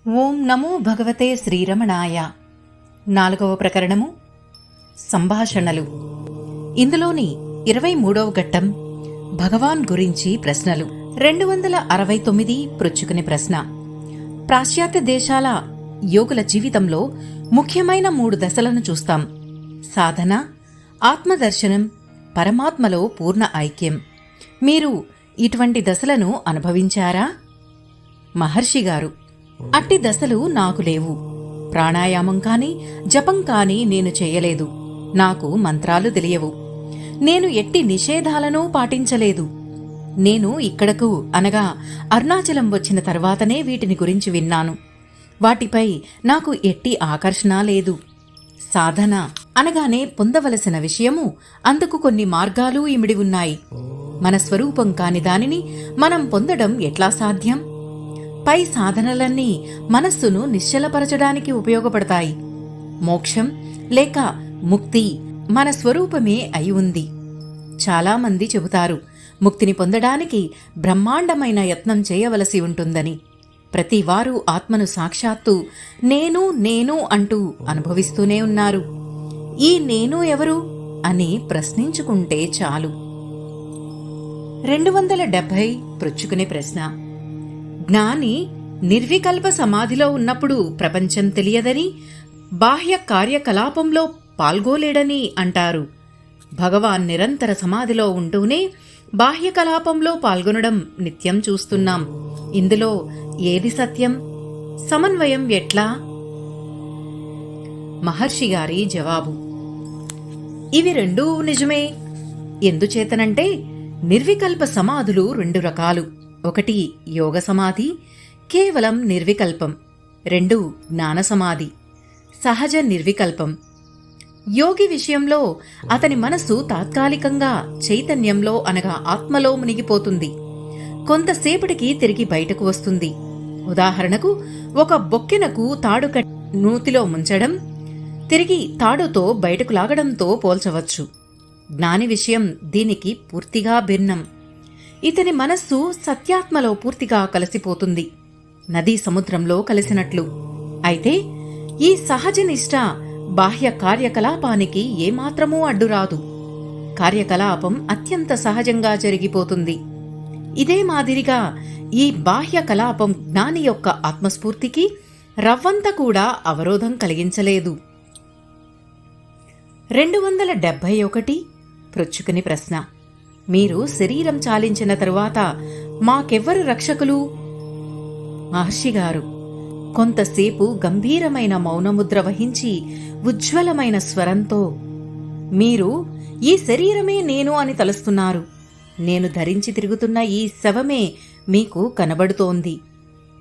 ఓం నమో భగవతే శ్రీరమణాయ. 4వ ప్రకరణము సంభాషణలు. ఇందులోని 23వ ఘట్టం భగవాన్ గురించి ప్రశ్నలు. 269 పృచ్చుకుని ప్రశ్న. పాశ్చాత్య దేశాల యోగుల జీవితంలో ముఖ్యమైన 3 దశలను చూస్తాం: సాధన, ఆత్మదర్శనం, పరమాత్మలో పూర్ణ ఐక్యం. మీరు ఇటువంటి దశలను అనుభవించారా? మహర్షి గారు: అట్టి దశలు నాకు లేవు. ప్రాణాయామం కాని జపం కాని నేను చేయలేదు. నాకు మంత్రాలు తెలియవు. నేను ఎట్టి నిషేధాలనూ పాటించలేదు. నేను ఇక్కడకు అనగా అరుణాచలం వచ్చిన తర్వాతనే వీటిని గురించి విన్నాను. వాటిపై నాకు ఎట్టి ఆకర్షణ లేదు. సాధన అనగానే పొందవలసిన విషయము, అందుకు కొన్ని మార్గాలు ఇమిడి ఉన్నాయి. మన స్వరూపం కాని దానిని మనం పొందడం ఎట్లా సాధ్యం? పై సాధనలన్నీ మనస్సును నిశ్చలపరచడానికి ఉపయోగపడతాయి. మోక్షం లేక ముక్తి మన స్వరూపమే అయి ఉంది. చాలామంది చెబుతారు, ముక్తిని పొందడానికి బ్రహ్మాండమైన యత్నం చేయవలసి ఉంటుందని. ప్రతివారు ఆత్మను సాక్షాత్తు నేను నేను అంటూ అనుభవిస్తూనే ఉన్నారు. ఈ నేను ఎవరు అని ప్రశ్నించుకుంటే చాలు. 270 పృచ్చుకునే ప్రశ్న. జ్ఞాని నిర్వికల్ప సమాధిలో ఉన్నప్పుడు ప్రపంచం తెలియదని, బాహ్య కార్యకలాపంలో పాల్గోలేడని అంటారు. భగవాన్ నిరంతర సమాధిలో ఉంటూనే బాహ్య కలాపంలో పాల్గొనడం నిత్యం చూస్తున్నాం. ఇందులో ఏది సత్యం? సమన్వయం ఎట్లా? మహర్షి గారి జవాబు: ఇవి రెండూ నిజమే. ఎందుచేతనంటే నిర్వికల్ప సమాధులు 2 రకాలు. 1 యోగ సమాధి, కేవలం నిర్వికల్పం. 2 జ్ఞాన సమాధి, సహజ నిర్వికల్పం. యోగి విషయంలో అతని మనస్సు తాత్కాలికంగా చైతన్యంలో అనగా ఆత్మలో మునిగిపోతుంది. కొంతసేపటికి తిరిగి బయటకు వస్తుంది. ఉదాహరణకు, ఒక బొక్కెనకు తాడు నూతిలో ముంచడం, తిరిగి తాడుతో బయటకు లాగడంతో పోల్చవచ్చు. జ్ఞాని విషయం దీనికి పూర్తిగా భిన్నం. ఇతని మనస్సు సత్యాత్మలో పూర్తిగా కలిసిపోతుంది, నదీ సముద్రంలో కలిసినట్లు. అయితే ఈ సహజనిష్ట బాహ్య కార్యకలాపానికి ఏమాత్రమూ అడ్డురాదు. కార్యకలాపం అత్యంత సహజంగా జరిగిపోతుంది. ఇదే మాదిరిగా ఈ బాహ్య కలాపం జ్ఞాని యొక్క ఆత్మస్ఫూర్తికి రవ్వంత కూడా అవరోధం కలిగించలేదు. 271 పృచ్చుకుని ప్రశ్న. మీరు శరీరం చాలించిన తరువాత మాకెవ్వరు రక్షకులు? మహర్షి గారు: కొంతసేపు గంభీరమైన మౌనముద్ర వహించి ఉజ్వలమైన స్వరంతో, మీరు ఈ శరీరమే నేను అని తలుస్తున్నారు. నేను ధరించి తిరుగుతున్న ఈ శవమే మీకు కనబడుతోంది.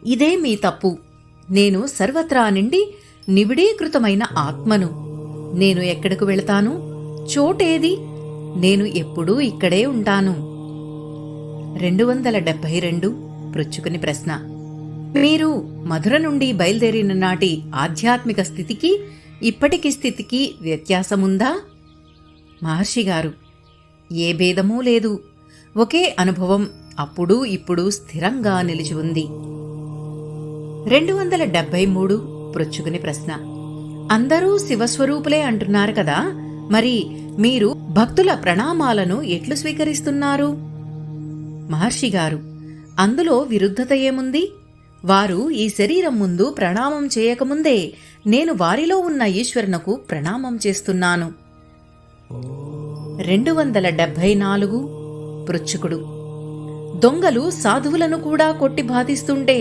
ఇదే మీ తప్పు. నేను సర్వత్రా నిండి నిబిడీకృతమైన ఆత్మను. నేను ఎక్కడకు వెళతాను? చోటేది? నేను ఎప్పుడూ ఇక్కడే ఉంటాను. 272 పృచ్చుకుని ప్రశ్న. మీరు మధుర నుండి బయలుదేరిన నాటి ఆధ్యాత్మిక స్థితికి ఇప్పటికి స్థితికి వ్యత్యాసముందా? మహర్షి గారు: ఏ భేదమూ లేదు. ఒకే అనుభవం అప్పుడు ఇప్పుడు స్థిరంగా నిలిచి ఉంది. 273 పృచ్చుకుని ప్రశ్న. అందరూ శివస్వరూపులే అంటున్నారు కదా, మరి మీరు భక్తుల ప్రణామాలను ఎట్లు స్వీకరిస్తున్నారు? మహర్షి గారు: అందులో విరుద్ధత ఏముంది? వారు ఈ శరీరం ముందు ప్రణామం చేయకముందే నేను వారిలో ఉన్న ఈశ్వరునకు ప్రణామం చేస్తున్నాను. 274 పృచ్చుకుడు. దొంగలు సాధువులను కూడా కొట్టి బాధిస్తుంటే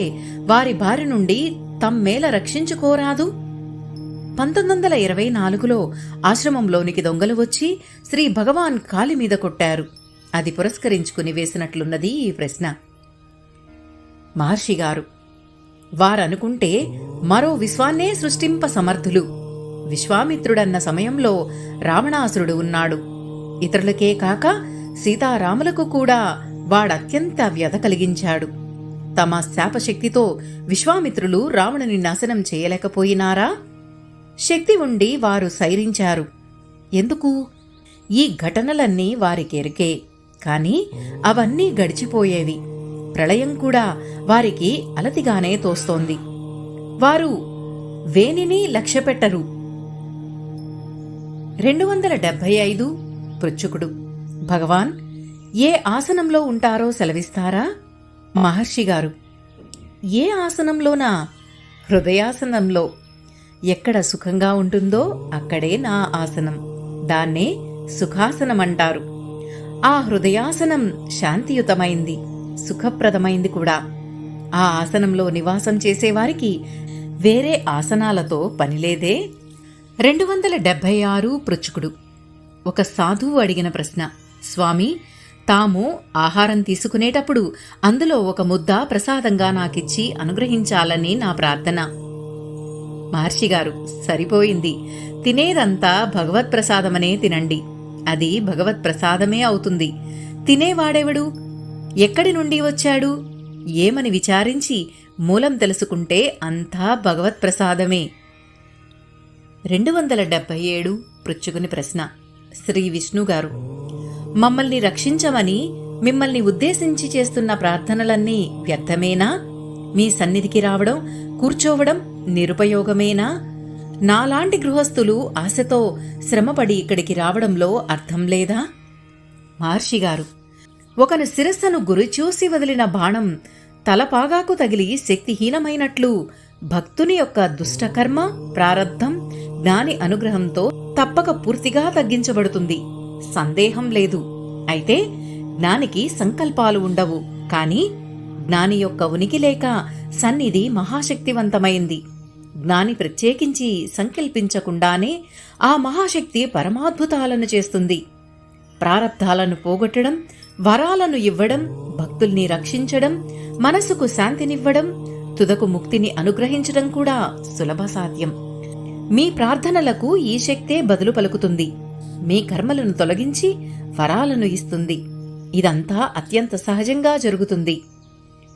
వారి బారి నుండి తమ్మేల రక్షించుకోరాదు? 1924లో ఆశ్రమంలోనికి దొంగలు వచ్చి శ్రీ భగవాన్ కాలి మీద కొట్టారు. అది పురస్కరించుకుని వేసినట్లున్నది ఈ ప్రశ్న. మహర్షి గారు: వారనుకుంటే మరో విశ్వాన్నే సృష్టింప సమర్థులు. విశ్వామిత్రుడన్న సమయంలో రావణాసురుడు ఉన్నాడు. ఇతరులకే కాక సీతారాములకు కూడా వాడత్యంత వ్యధ కలిగించాడు. తమ శాపశక్తితో విశ్వామిత్రులు రావణుని నాశనం చేయలేకపోయినారా? శక్తి ఉండి వారు సైరించారు. ఎందుకు? ఈ ఘటనలన్నీ వారికెరుకే. కాని అవన్నీ గడిచిపోయేవి. ప్రళయం కూడా వారికి అలతిగానే తోస్తోంది. వారు వేనిని లక్ష్యపెట్టరు. 275 పృచ్ఛకుడు: భగవాన్, ఏ ఆసనంలో ఉంటారో సెలవిస్తారా? మహర్షిగారు: ఏ ఆసనంలోనా? హృదయాసనంలో. ఎక్కడ సుఖంగా ఉంటుందో అక్కడే నా ఆసనం. దాన్నే సుఖాసనమంటారు. ఆ హృదయాసనం శాంతియుతమైంది, సుఖప్రదమైంది కూడా. ఆ ఆసనంలో నివాసం చేసేవారికి వేరే ఆసనాలతో పనిలేదే. 276 పృచ్ఛకుడు: ఒక సాధువు అడిగిన ప్రశ్న. స్వామి, తాము ఆహారం తీసుకునేటప్పుడు అందులో ఒక ముద్ద ప్రసాదంగా నాకిచ్చి అనుగ్రహించాలని నా ప్రార్థన. మహర్షిగారు: సరిపోయింది. తినేదంతా భగవత్ప్రసాదమనే తినండి. అది భగవత్ప్రసాదమే అవుతుంది. తినేవాడెవడు? ఎక్కడి నుండి వచ్చాడు? ఏమని విచారించి మూలం తెలుసుకుంటే అంతా భగవత్ప్రసాదమే. 277 పృచ్ఛకుని ప్రశ్న. శ్రీ విష్ణుగారు: మమ్మల్ని రక్షించమని మిమ్మల్ని ఉద్దేశించి చేస్తున్న ప్రార్థనలన్నీ వ్యర్థమేనా? మీ సన్నిధికి రావడం, కూర్చోవడం నిరుపయోగమేనా? నాలాంటి గృహస్థులు ఆశతో శ్రమపడి ఇక్కడికి రావడంలో అర్థం లేదా? మహర్షిగారు: ఒకను శిరస్సును గురిచూసి వదిలిన బాణం తలపాగాకు తగిలి శక్తిహీనమైనట్లు భక్తుని యొక్క దుష్టకర్మ ప్రారబ్ధం జ్ఞాని అనుగ్రహంతో తప్పక పూర్తిగా తగ్గించబడుతుంది. సందేహం లేదు. అయితే జ్ఞానికి సంకల్పాలు ఉండవు. కాని జ్ఞాని యొక్క ఉనికి లేక సన్నిధి మహాశక్తివంతమైంది. జ్ఞాని ప్రత్యేకించి సంకల్పించకుండానే ఆ మహాశక్తి పరమాద్భుతాలను చేస్తుంది. ప్రారబ్ధాలను పోగొట్టడం, వరాలను ఇవ్వడం, భక్తుల్ని రక్షించడం, మనసుకు శాంతినివ్వడం, తుదకు ముక్తిని అనుగ్రహించడం కూడా సులభ సాధ్యం. మీ ప్రార్థనలకు ఈ శక్తే బదులు పలుకుతుంది. మీ కర్మలను తొలగించి వరాలను ఇస్తుంది. ఇదంతా అత్యంత సహజంగా జరుగుతుంది.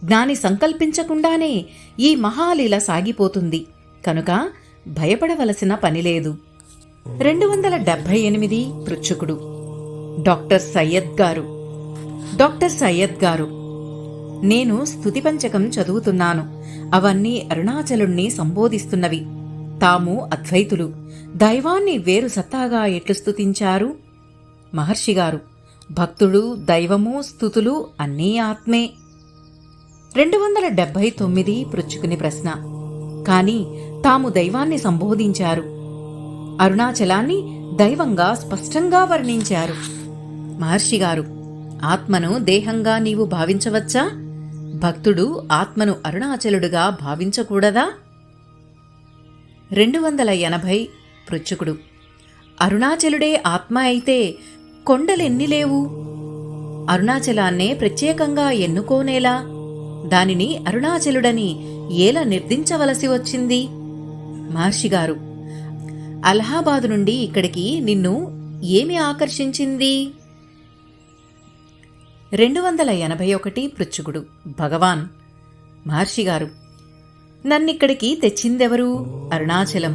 జ్ఞాని సంకల్పించకుండానే ఈ మహాలీల సాగిపోతుంది. కనుక భయపడవలసిన పనిలేదు. 278 పృచ్ఛకుడు: డాక్టర్ సయ్యద్ గారు. డాక్టర్ సయ్యద్ గారు: నేను స్తుతిపంచకం చదువుతున్నాను. అవన్నీ అరుణాచలుణ్ణి సంబోధిస్తున్నవి. తాము అద్వైతులు. దైవాన్ని వేరు సత్తాగా ఎట్లు స్తుతించారు? మహర్షిగారు: భక్తుడు, దైవము, స్తుతులు అన్నీ ఆత్మే. 279 పృచ్ఛకుని ప్రశ్న. కాని తాము దైవాన్ని సంబోధించారు. అరుణాచలాన్ని దైవంగా స్పష్టంగా వర్ణించారు. మహర్షిగారు: ఆత్మను దేహంగా నీవు భావించవచ్చా? భక్తుడు ఆత్మను అరుణాచలుడుగా భావించకూడదా? 280 పృచ్ఛకుడు: అరుణాచలుడే ఆత్మ అయితే కొండలెన్ని లేవు? అరుణాచలాన్నే ప్రత్యేకంగా ఎన్నుకోనేలా? దానిని అరుణాచలుడని ఏల నిర్దించవలసి వచ్చింది? మహర్షిగారు: అలహాబాదు నుండి ఇక్కడికి నిన్ను ఏమి ఆకర్షించింది? 281 పృచ్ఛకుడు: భగవాన్. మహర్షిగారు: నన్నిక్కడికి తెచ్చిందెవరు? అరుణాచలం.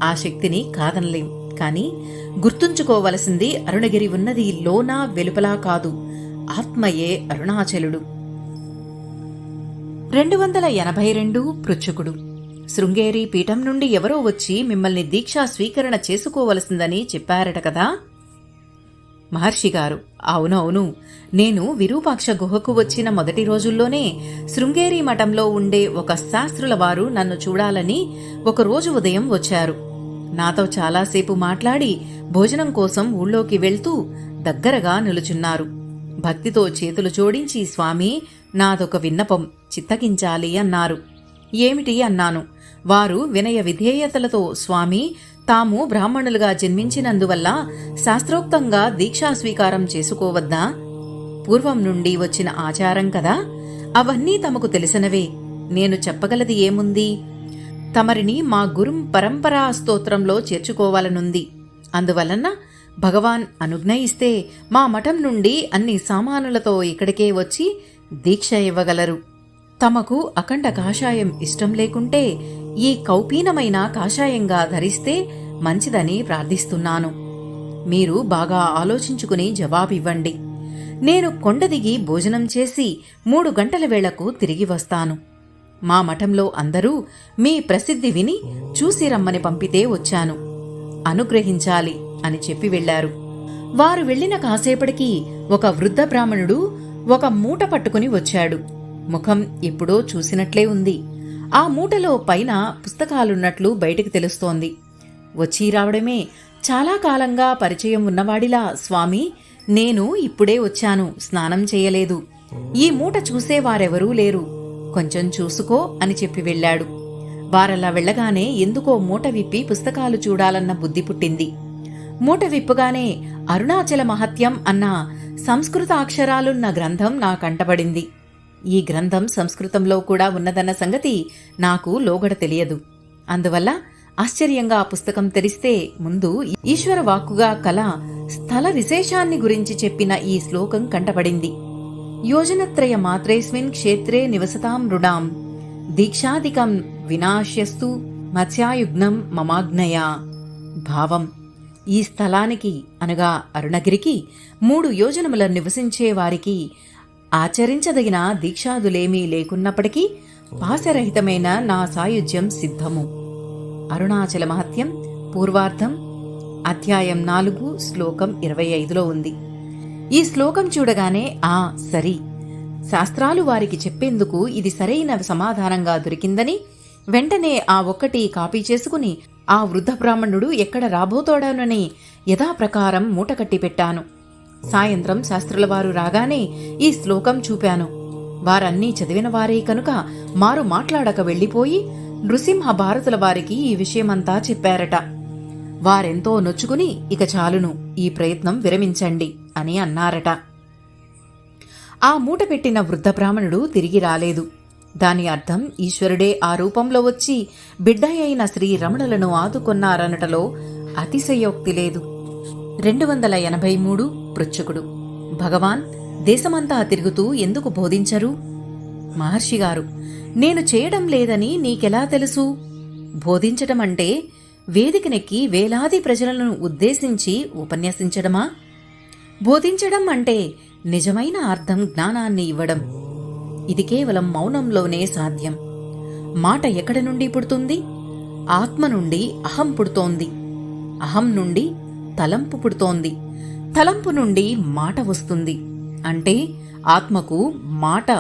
ఆ శక్తిని కాదనలేం. కాని గుర్తుంచుకోవలసింది అరుణగిరి ఉన్నది లోనా వెలుపలా కాదు. ఆత్మయే అరుణాచలుడు. 282 పృచ్ఛకుడు: శృంగేరి పీఠం నుండి ఎవరో వచ్చి మిమ్మల్ని దీక్షా స్వీకరణ చేసుకోవలసిందని చెప్పారట కదా? మహర్షిగారు: అవునవును. నేను విరూపాక్ష గుహకు వచ్చిన మొదటి రోజుల్లోనే శృంగేరి మఠంలో ఉండే ఒక శాస్త్రుల వారు నన్ను చూడాలని ఒకరోజు ఉదయం వచ్చారు. నాతో చాలాసేపు మాట్లాడి భోజనం కోసం ఊళ్ళోకి వెళ్తూ దగ్గరగా నిలుచున్నారు. భక్తితో చేతులు జోడించి, స్వామీ, నాదొక విన్నపం చిత్తగించాలి అన్నారు. ఏమిటి అన్నాను. వారు వినయ విధేయతలతో, స్వామీ, తాము బ్రాహ్మణులుగా జన్మించినందువల్ల శాస్త్రోక్తంగా దీక్షా స్వీకారం చేసుకోవద్దా? పూర్వం నుండి వచ్చిన ఆచారం కదా. అవన్నీ తమకు తెలిసినవే. నేను చెప్పగలది ఏముంది? తమరిని మా గురుం పరంపరా స్తోత్రంలో చేర్చుకోవాలనుంది. అందువలన భగవాన్ అనుజ్ఞయిస్తే మా మఠం నుండి అన్ని సామానులతో ఇక్కడికే వచ్చి దీక్ష ఇవ్వగలరు. తమకు అఖండ కాషాయం ఇష్టం లేకుంటే ఈ కౌపీనమైన కాషాయంగా ధరిస్తే మంచిదని ప్రార్థిస్తున్నాను. మీరు బాగా ఆలోచించుకుని జవాబివ్వండి. నేను కొండ దిగి భోజనం చేసి 3 గంటల వేళకు తిరిగి వస్తాను. మా మఠంలో అందరూ మీ ప్రసిద్ధి విని చూసి రమ్మని పంపితే వచ్చాను. అనుగ్రహించాలి అని చెప్పి వెళ్లారు. వారు వెళ్లిన కాసేపటికి ఒక వృద్ధ బ్రాహ్మణుడు ఒక మూట పట్టుకుని వచ్చాడు. ముఖం ఎప్పుడో చూసినట్లే ఉంది. ఆ మూటలో పైన పుస్తకాలున్నట్లు బయటికి తెలుస్తోంది. వచ్చి రావడమే చాలా కాలంగా పరిచయం ఉన్నవాడిలా, స్వామీ, నేను ఇప్పుడే వచ్చాను, స్నానం చేయలేదు. ఈ మూట చూసేవారెవరూ లేరు, కొంచెం చూసుకో అని చెప్పి వెళ్లాడు. వారలా వెళ్లగానే ఎందుకో మూట విప్పి పుస్తకాలు చూడాలన్న బుద్ధి పుట్టింది. మూట విప్పుగానే అరుణాచల మహత్యం అన్న సంస్కృత అక్షరాలున్న గ్రంథం నా కంటపడింది. ఈ గ్రంథం సంస్కృతంలో కూడా ఉన్నదన్న సంగతి నాకు లోగడ తెలియదు. అందువల్ల ఆశ్చర్యంగా ఆ పుస్తకం తెరిస్తే ముందు ఈశ్వర వాక్కుగా కల స్థల విశేషాన్ని గురించి చెప్పిన ఈ శ్లోకం కంటపడింది. యోజనత్రయ మాత్రేస్మిన్ క్షేత్రే నివసతాం నృణాం దీక్షాదికం వినాశ్యస్తు మత్స్యాయుగ్నం మమాగ్నయా. భావం: ఈ స్థలానికి అనగా అరుణగిరికి 3 యోజనముల నివసించే వారికి ఆచరించదగిన దీక్షాదులేమీ లేకున్నప్పటికీ పాశరహితమైన నా సాయుధ్యం సిద్ధము. అరుణాచల మహత్యం పూర్వార్ధం అధ్యాయం 4 శ్లోకం 25లో ఉంది. ఈ శ్లోకం చూడగానే సరి, శాస్త్రాలు వారికి చెప్పేందుకు ఇది సరైన సమాధానంగా దొరికిందని వెంటనే ఆ ఒక్కటి కాపీ చేసుకుని ఆ వృద్ధ బ్రాహ్మణుడు ఎక్కడ రాబోతోడానని యథాప్రకారం మూటకట్టి పెట్టాను. సాయంత్రం శాస్త్రుల వారు రాగానే ఈ శ్లోకం చూపాను. వారన్నీ చదివిన వారే కనుక మారు మాట్లాడక వెళ్లిపోయి నృసింహ భారతుల వారికి ఈ విషయమంతా చెప్పారట. వారెంతో నొచ్చుకుని ఇక చాలును, ఈ ప్రయత్నం విరమించండి అని అన్నారట. ఆ మూట పెట్టిన వృద్ధ బ్రాహ్మణుడు తిరిగి రాలేదు. దాని అర్థం ఈశ్వరుడే ఆ రూపంలో వచ్చి బిడ్డ అయిన శ్రీరమణులను ఆదుకొన్నారనటలో అతిశయోక్తి లేదు. 283 పృచ్ఛకుడు: భగవాన్, దేశమంతా తిరుగుతూ ఎందుకు బోధించరు? మహర్షిగారు: నేను చేయడం లేదని నీకెలా తెలుసు? బోధించటమంటే వేదికనెక్కి వేలాది ప్రజలను ఉద్దేశించి ఉపన్యసించడమా? బోధించడం అంటే నిజమైన అర్థం జ్ఞానాన్ని ఇవ్వడం. ఇది కేవలం మౌనంలోనే సాధ్యం. మాట ఎక్కడి నుండి పుడుతుంది? ఆత్మ నుండి అహం పుడుతోంది. అహం నుండి తలంపు పుడుతోంది. తలంపు నుండి మాట వస్తుంది. అంటే ఆత్మకు మాట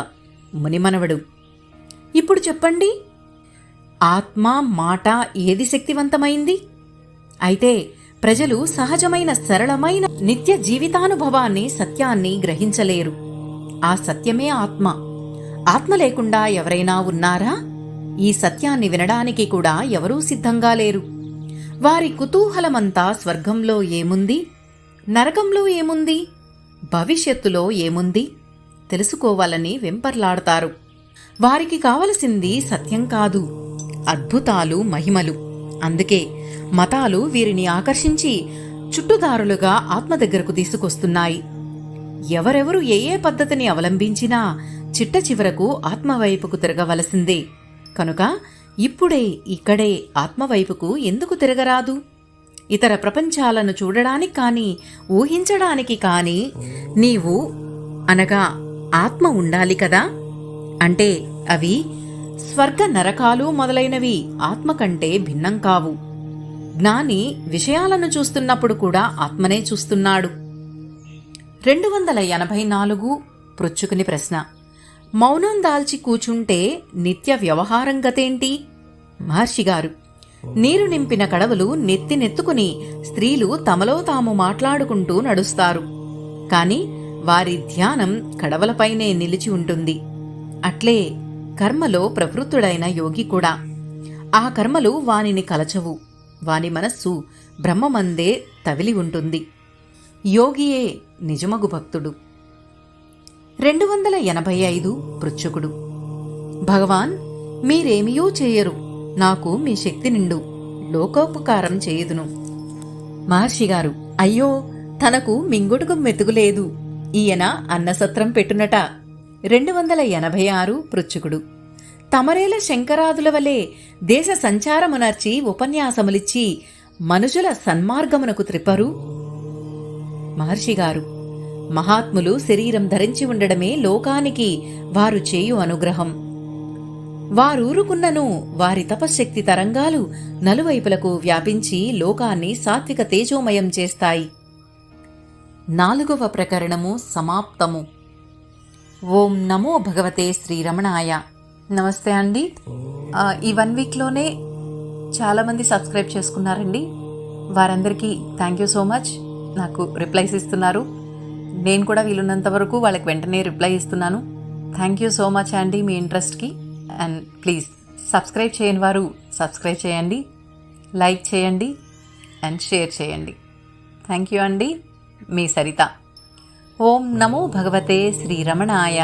మునిమనవడు. ఇప్పుడు చెప్పండి, ఆత్మ మాట ఏది శక్తివంతమైంది? అయితే ప్రజలు సహజమైన సరళమైన నిత్య జీవితానుభవాన్ని, సత్యాన్ని గ్రహించలేరు. ఆ సత్యమే ఆత్మ. ఆత్మ లేకుండా ఎవరైనా ఉన్నారా? ఈ సత్యాన్ని వినడానికి కూడా ఎవరూ సిద్ధంగా లేరు. వారి కుతూహలమంతా స్వర్గంలో ఏముంది, నరకంలో ఏముంది, భవిష్యత్తులో ఏముంది తెలుసుకోవాలని వెంపర్లాడతారు. వారికి కావలసింది సత్యం కాదు, అద్భుతాలు, మహిమలు. అందుకే మతాలు వీరిని ఆకర్షించి చుట్టుదారులుగా ఆత్మ దగ్గరకు తీసుకొస్తున్నాయి. ఎవరెవరు ఏ పద్ధతిని అవలంబించినా చిట్ట చివరకు ఆత్మవైపుకు తిరగవలసిందే. కనుక ఇప్పుడే ఇక్కడే ఆత్మవైపుకు ఎందుకు తిరగరాదు? ఇతర ప్రపంచాలను చూడడానికి కాని, ఊహించడానికి కాని నీవు అనగా ఆత్మ ఉండాలి కదా. అంటే అవి స్వర్గ నరకాలు మొదలైనవి ఆత్మ కంటే భిన్నం కావు. జ్ఞాని విషయాలను చూస్తున్నప్పుడు కూడా ఆత్మనే చూస్తున్నాడు. 284 పృచ్ఛకుని ప్రశ్న: మౌనం దాల్చి కూచుంటే నిత్య వ్యవహారం గతేంటి? మహర్షిగారు: నీరు నింపిన కడవలు నెత్తినెత్తుకుని స్త్రీలు తమలో తాము మాట్లాడుకుంటూ నడుస్తారు. కాని వారి ధ్యానం కడవలపైనే నిలిచి ఉంటుంది. అట్లే కర్మలో ప్రవృత్తుడైన యోగి కూడా. ఆ కర్మలు వానిని కలచవు. వాని మనస్సు బ్రహ్మమందే తవిలి ఉంటుంది. యోగియే నిజమగు భక్తుడు. 285 పృచ్ఛకుడు: భగవాన్, మీరేమియూ చేయరు. నాకు మీ శక్తి నిండు. లోకోపకారం చేయుదును. మహర్షిగారు: అయ్యో, తనకు మింగుడుకు మెతుకులేదు. ఈయన అన్నసత్రం పెట్టునట. 286 పృచ్ఛకుడు: తమరేల శంకరాదుల వలె దేశ సంచారమునర్చి ఉపన్యాసములిచ్చి మనుషుల సన్మార్గమునకు త్రిపరు. మహర్షిగారు: మహాత్ములు శరీరం ధరించి ఉండడమే లోకానికి వారు చేయు అనుగ్రహం. వారూరుకున్నను వారి తపశ్శక్తి తరంగాలు నలువైపులకు వ్యాపించి లోకాన్ని సాత్విక తేజోమయం చేస్తాయి. 4వ ప్రకరణము సమాప్తము. ఓం నమో భగవతే శ్రీరమణాయ. నమస్తే అండి. ఈ 1 వీక్లోనే చాలామంది సబ్స్క్రైబ్ చేసుకున్నారండి. వారందరికీ థ్యాంక్ యూ సో మచ్. నాకు రిప్లైస్ ఇస్తున్నారు. నేను కూడా వీలున్నంత వరకు వాళ్ళకి వెంటనే రిప్లై ఇస్తున్నాను. థ్యాంక్ యూ సో మచ్ అండి మీ ఇంట్రెస్ట్కి. అండ్ ప్లీజ్ సబ్స్క్రైబ్ చేయని వారు సబ్స్క్రైబ్ చేయండి, లైక్ చేయండి అండ్ షేర్ చేయండి. థ్యాంక్ యూ అండి. మీ సరిత. ఓం నమో భగవతే శ్రీరమణాయ.